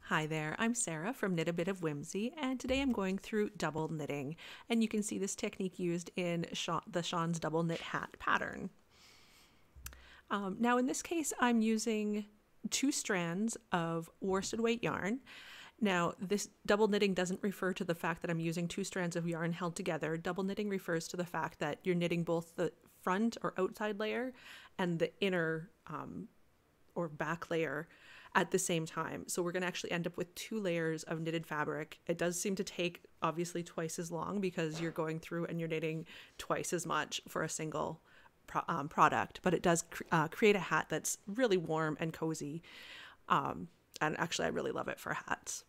Hi there, I'm Sarah from Knit a Bit of Whimsy, and today I'm going through double knitting, and you can see this technique used in the Sean's double knit hat pattern. Now in this case, I'm using 2 strands of worsted weight yarn. Now this double knitting doesn't refer to the fact that I'm using 2 strands of yarn held together. Double knitting refers to the fact that you're knitting both the front or outside layer and the inner or back layer at the same time. So we're going to actually end up with 2 layers of knitted fabric. It does seem to take obviously twice as long because you're going through and you're knitting twice as much for a single product, but it does create a hat that's really warm and cozy. And actually I really love it for hats.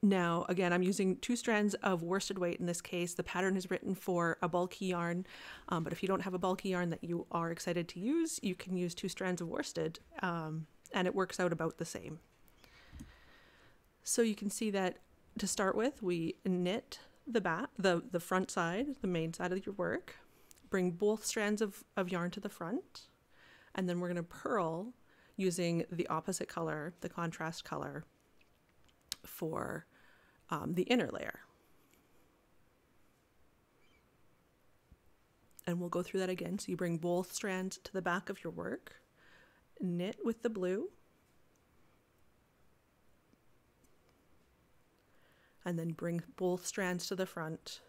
Now, again, I'm using 2 strands of worsted weight in this case. The pattern is written for a bulky yarn, but if you don't have a bulky yarn that you are excited to use, you can use 2 strands of worsted, and it works out about the same. So you can see that to start with, we knit the front side, the main side of your work, bring both strands of yarn to the front, and then we're going to purl using the opposite color, the contrast color, for the inner layer. And we'll go through that again. So you bring both strands to the back of your work, knit with the blue, and then bring both strands to the front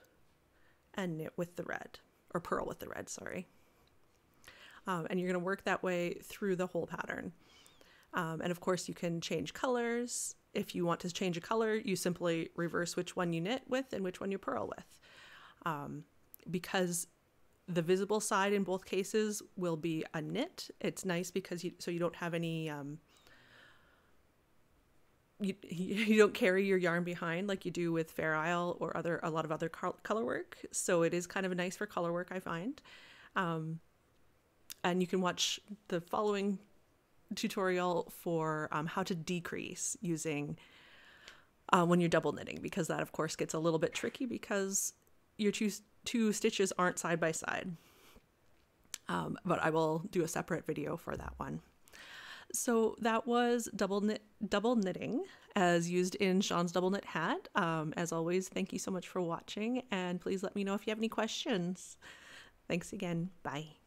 and knit with the red, or purl with the red, sorry. And you're going to work that way through the whole pattern. And of course you can change colors. If you want to change a color, you simply reverse which one you knit with and which one you purl with. Because the visible side in both cases will be a knit, it's nice because you don't have any, you don't carry your yarn behind like you do with Fair Isle or a lot of other color work. So it is kind of nice for color work, I find. And you can watch the following tutorial for how to decrease using when you're double knitting, because that of course gets a little bit tricky because your two stitches aren't side by side. But I will do a separate video for that one. So that was double knitting as used in Sean's double knit hat. As always, thank you so much for watching, and please let me know if you have any questions. Thanks again. Bye.